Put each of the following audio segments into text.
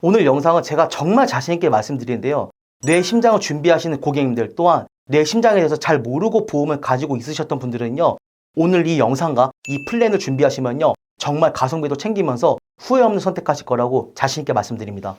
오늘 영상은 제가 정말 자신있게 말씀드리는데요. 뇌 심장을 준비하시는 고객님들 또한 뇌 심장에 대해서 잘 모르고 보험을 가지고 있으셨던 분들은요. 오늘 이 영상과 이 플랜을 준비하시면요. 정말 가성비도 챙기면서 후회 없는 선택하실 거라고 자신있게 말씀드립니다.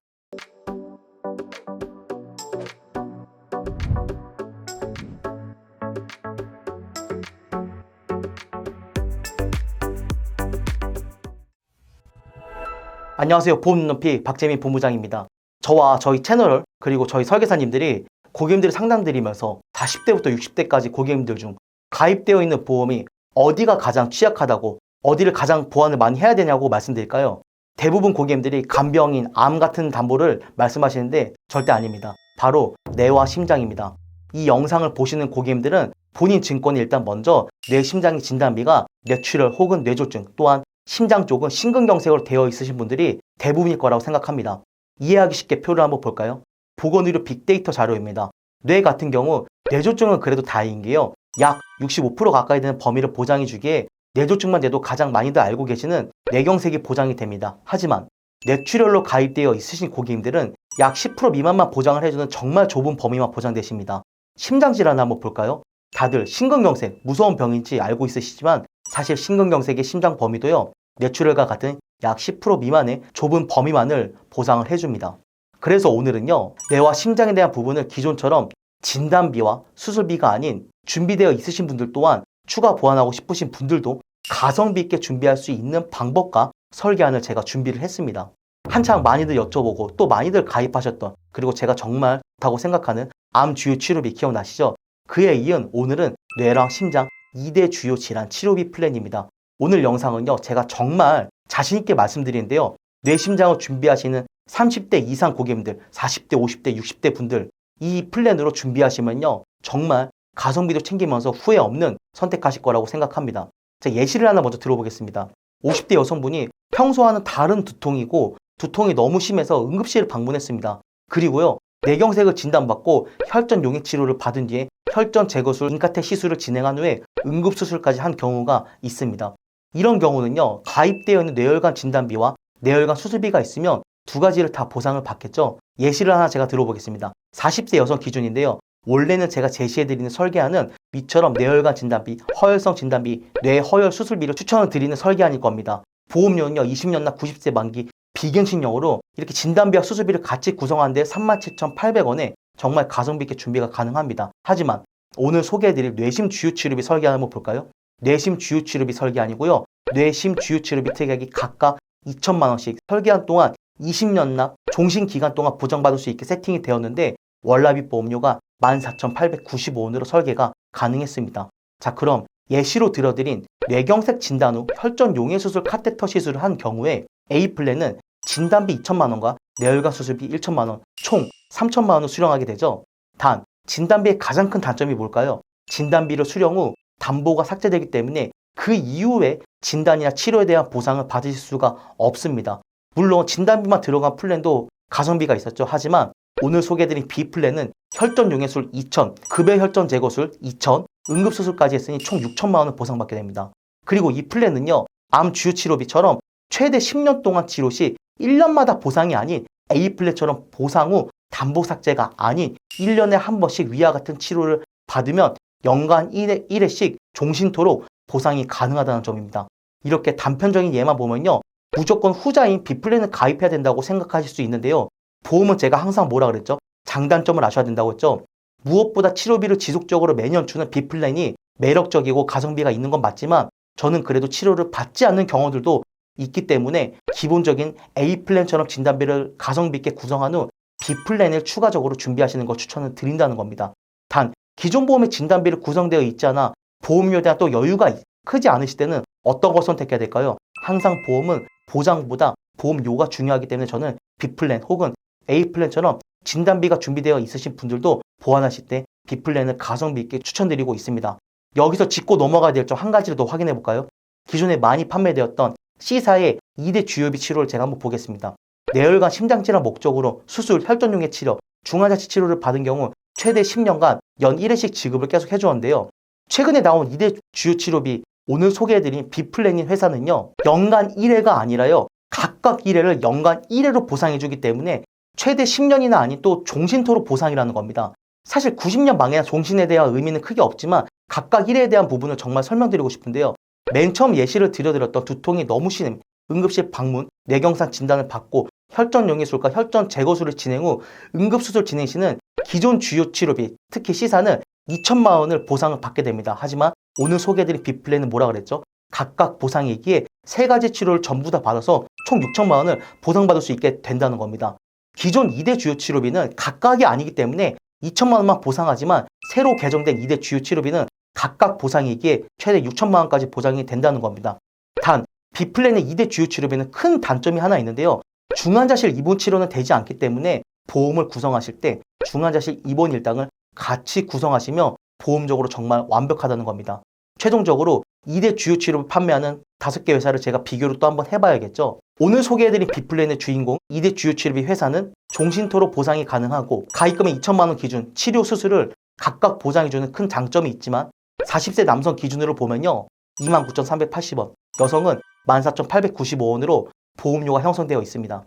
안녕하세요. 보험 눈높이 박재민 본부장입니다. 저와 저희 채널 그리고 저희 설계사님들이 고객님들이 상담드리면서 40대부터 60대까지 고객님들 중 가입되어 있는 보험이 어디가 가장 취약하다고 어디를 가장 보완을 많이 해야 되냐고 말씀드릴까요? 대부분 고객님들이 간병인, 암 같은 담보를 말씀하시는데 절대 아닙니다. 바로 뇌와 심장입니다. 이 영상을 보시는 고객님들은 본인 증권이 일단 먼저 뇌 심장의 진단비가 뇌출혈 혹은 뇌졸중 또한 심장 쪽은 심근경색으로 되어 있으신 분들이 대부분일 거라고 생각합니다. 이해하기 쉽게 표를 한번 볼까요? 보건의료 빅데이터 자료입니다. 뇌 같은 경우 뇌졸중은 그래도 다행인 게요. 약 65% 가까이 되는 범위를 보장해 주기에 뇌졸중만 돼도 가장 많이들 알고 계시는 뇌경색이 보장이 됩니다. 하지만 뇌출혈로 가입되어 있으신 고객님들은 약 10% 미만만 보장을 해주는 정말 좁은 범위만 보장되십니다. 심장질환을 한번 볼까요? 다들 심근경색 무서운 병인지 알고 있으시지만 사실 심근경색의 심장 범위도요. 뇌출혈과 같은 약 10% 미만의 좁은 범위만을 보상을 해줍니다. 그래서 오늘은요. 뇌와 심장에 대한 부분을 기존처럼 진단비와 수술비가 아닌 준비되어 있으신 분들 또한 추가 보완하고 싶으신 분들도 가성비 있게 준비할 수 있는 방법과 설계안을 제가 준비를 했습니다. 한창 많이들 여쭤보고 또 많이들 가입하셨던 그리고 제가 정말 좋다고 생각하는 암 주요 치료비 기억나시죠? 그에 이은 오늘은 뇌랑 심장 2대 주요 질환 치료비 플랜입니다. 오늘 영상은요. 제가 정말 자신있게 말씀드리는데요. 뇌 심장을 준비하시는 30대 이상 고객님들, 40대, 50대, 60대 분들 이 플랜으로 준비하시면요. 정말 가성비도 챙기면서 후회 없는 선택하실 거라고 생각합니다. 자, 예시를 하나 먼저 들어보겠습니다. 50대 여성분이 평소와는 다른 두통이고 두통이 너무 심해서 응급실을 방문했습니다. 그리고요. 뇌경색을 진단받고 혈전 용액 치료를 받은 뒤에 혈전 제거술, 인카텍 시술을 진행한 후에 응급수술까지 한 경우가 있습니다. 이런 경우는요. 가입되어 있는 뇌혈관 진단비와 뇌혈관 수술비가 있으면 두 가지를 다 보상을 받겠죠. 예시를 하나 제가 들어보겠습니다. 40대 여성 기준인데요. 원래는 제가 제시해드리는 설계안은 위처럼 뇌혈관 진단비, 허혈성 진단비, 뇌허혈 수술비를 추천을 드리는 설계안일 겁니다. 보험료는요. 20년 나 90세 만기 비갱신형으로 이렇게 진단비와 수술비를 같이 구성하는데 37,800원에 정말 가성비 있게 준비가 가능합니다. 하지만 오늘 소개해드릴 뇌심 주요치료비 설계안 한번 볼까요? 뇌심 주요치료비 설계안이고요. 뇌심 주요치료비 특약이 각각 2천만 원씩 설계안 동안 20년 납 종신기간 동안 보장받을 수 있게 세팅이 되었는데 월납입 보험료가 14,895원으로 설계가 가능했습니다. 자, 그럼 예시로 들어드린 뇌경색 진단 후 혈전 용해수술 카테터 시술을 한 경우에 A플랜은 진단비 2천만 원과 뇌혈관 수술비 1천만 원, 총 3천만 원을 수령하게 되죠. 단, 진단비의 가장 큰 단점이 뭘까요? 진단비를 수령 후 담보가 삭제되기 때문에 그 이후에 진단이나 치료에 대한 보상을 받으실 수가 없습니다. 물론 진단비만 들어간 플랜도 가성비가 있었죠. 하지만 오늘 소개해드린 B플랜은 혈전 용해술 2천, 급여 혈전 제거술 2천, 응급수술까지 했으니 총 6천만 원을 보상받게 됩니다. 그리고 이 플랜은요. 암 주요 치료비처럼 최대 10년 동안 치료 시 1년마다 보상이 아닌 A플랜처럼 보상 후 담보 삭제가 아닌 1년에 한 번씩 위와 같은 치료를 받으면 연간 1회씩 종신토록 보상이 가능하다는 점입니다. 이렇게 단편적인 예만 보면요. 무조건 후자인 B플랜을 가입해야 된다고 생각하실 수 있는데요. 보험은 제가 항상 뭐라 그랬죠? 장단점을 아셔야 된다고 했죠. 무엇보다 치료비를 지속적으로 매년 주는 B플랜이 매력적이고 가성비가 있는 건 맞지만 저는 그래도 치료를 받지 않는 경우들도 있기 때문에 기본적인 A플랜처럼 진단비를 가성비 있게 구성한 후 B플랜을 추가적으로 준비하시는 걸 추천을 드린다는 겁니다. 단 기존 보험의 진단비를 구성되어 있지 않아 보험료에 대한 또 여유가 크지 않으실 때는 어떤 걸 선택해야 될까요? 항상 보험은 보장보다 보험료가 중요하기 때문에 저는 B플랜 혹은 A플랜처럼 진단비가 준비되어 있으신 분들도 보완하실 때 B플랜을 가성비 있게 추천드리고 있습니다. 여기서 짚고 넘어가야 될 점 한 가지를 더 확인해 볼까요? 기존에 많이 판매되었던 C사의 2대 주요비 치료를 제가 한번 보겠습니다. 뇌혈관 심장질환 목적으로 수술, 혈전용해 치료, 중환자치 치료를 받은 경우 최대 10년간 연 1회씩 지급을 계속 해주었는데요. 최근에 나온 2대 주요 치료비 오늘 소개해드린 B플랜인 회사는요. 연간 1회가 아니라요. 각각 1회를 연간 1회로 보상해주기 때문에 최대 10년이나 아닌 또 종신토록 보상이라는 겁니다. 사실 90년 망해야 종신에 대한 의미는 크게 없지만 각각 1회에 대한 부분을 정말 설명드리고 싶은데요. 맨 처음 예시를 들여드렸던 두통이 너무 심해 응급실 방문, 뇌경색 진단을 받고 혈전 용의술과 혈전 제거술을 진행 후 응급수술 진행 시는 기존 주요 치료비, 특히 C사는 2천만 원을 보상을 받게 됩니다. 하지만 오늘 소개해드린 B플랜은 뭐라 그랬죠? 각각 보상이기에 세 가지 치료를 전부 다 받아서 총 6천만 원을 보상받을 수 있게 된다는 겁니다. 기존 2대 주요 치료비는 각각이 아니기 때문에 2천만 원만 보상하지만 새로 개정된 2대 주요 치료비는 각각 보상이기에 최대 6천만 원까지 보장이 된다는 겁니다. 단 B플랜의 2대 주요 치료비는 큰 단점이 하나 있는데요. 중환자실 입원 치료는 되지 않기 때문에 보험을 구성하실 때 중환자실 입원 일당을 같이 구성하시며 보험적으로 정말 완벽하다는 겁니다. 최종적으로 2대 주요 치료를 판매하는 5개 회사를 제가 비교를 또 한번 해봐야겠죠. 오늘 소개해드린 B플랜의 주인공 2대 주요 치료비 회사는 종신토록 보상이 가능하고 가입금액 2천만 원 기준 치료 수술을 각각 보장해주는 큰 장점이 있지만 40세 남성 기준으로 보면요. 29,380원, 여성은 14,895원으로 보험료가 형성되어 있습니다.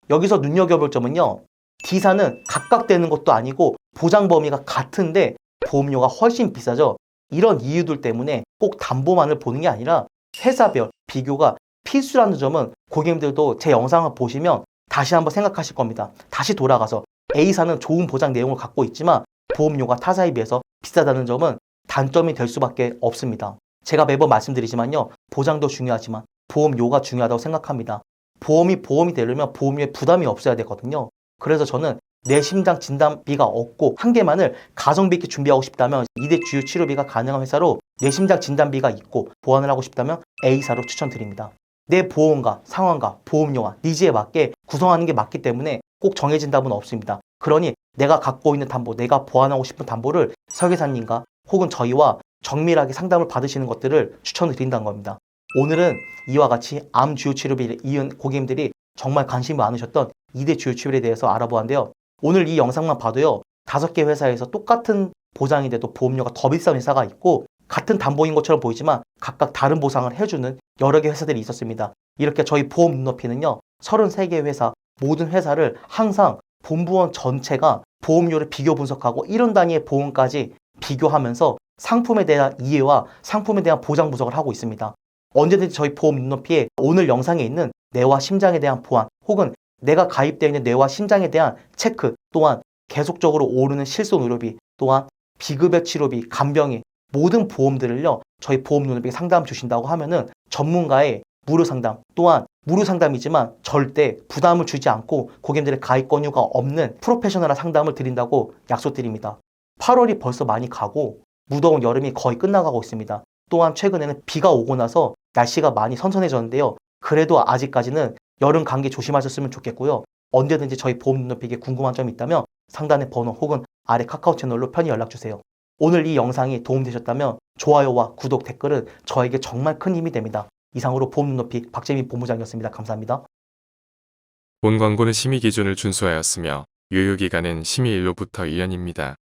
여기서 눈여겨볼 점은요. D사는 각각 되는 것도 아니고 보장 범위가 같은데 보험료가 훨씬 비싸죠. 이런 이유들 때문에 꼭 담보만을 보는 게 아니라 회사별 비교가 필수라는 점은 고객님들도 제 영상을 보시면 다시 한번 생각하실 겁니다. 다시 돌아가서 A사는 좋은 보장 내용을 갖고 있지만 보험료가 타사에 비해서 비싸다는 점은 단점이 될 수밖에 없습니다. 제가 매번 말씀드리지만요. 보장도 중요하지만 보험료가 중요하다고 생각합니다. 보험이 되려면 보험료에 부담이 없어야 되거든요. 그래서 저는 내 심장 진단비가 없고 한 개만을 가성비 있게 준비하고 싶다면 2대 주요 치료비가 가능한 회사로 뇌 심장 진단비가 있고 보완을 하고 싶다면 A사로 추천드립니다. 내 보험과 상황과 보험료와 니즈에 맞게 구성하는 게 맞기 때문에 꼭 정해진 답은 없습니다. 그러니 내가 갖고 있는 담보, 내가 보완하고 싶은 담보를 설계사님과 혹은 저희와 정밀하게 상담을 받으시는 것들을 추천을 드린다는 겁니다. 오늘은 이와 같이 암 주요 치료비를 이은 고객님들이 정말 관심이 많으셨던 2대 주요 치료비에 대해서 알아보았는데요. 오늘 이 영상만 봐도요. 5개 회사에서 똑같은 보장인데도 보험료가 더 비싼 회사가 있고 같은 담보인 것처럼 보이지만 각각 다른 보상을 해주는 여러 개 회사들이 있었습니다. 이렇게 저희 보험 눈높이는요. 33개 회사, 모든 회사를 항상 본부원 전체가 보험료를 비교 분석하고 1원 단위의 보험까지 비교하면서 상품에 대한 이해와 상품에 대한 보장 분석을 하고 있습니다. 언제든지 저희 보험 눈높이에 오늘 영상에 있는 뇌와 심장에 대한 보완 혹은 내가 가입되어 있는 뇌와 심장에 대한 체크 또한 계속적으로 오르는 실손 의료비 또한 비급여 치료비, 간병인 모든 보험들을요. 저희 보험 눈높이에 상담 주신다고 하면은 전문가의 무료 상담 또한 무료 상담이지만 절대 부담을 주지 않고 고객님들의 가입 권유가 없는 프로페셔널한 상담을 드린다고 약속드립니다. 8월이 벌써 많이 가고 무더운 여름이 거의 끝나가고 있습니다. 또한 최근에는 비가 오고 나서 날씨가 많이 선선해졌는데요. 그래도 아직까지는 여름 감기 조심하셨으면 좋겠고요. 언제든지 저희 보험 눈높이에 궁금한 점이 있다면 상단의 번호 혹은 아래 카카오 채널로 편히 연락주세요. 오늘 이 영상이 도움되셨다면 좋아요와 구독, 댓글은 저에게 정말 큰 힘이 됩니다. 이상으로 보험 눈높이 박재민 본부장이었습니다. 감사합니다. 본 광고는 심의 기준을 준수하였으며 유효기간은 심의 일로부터 1년입니다.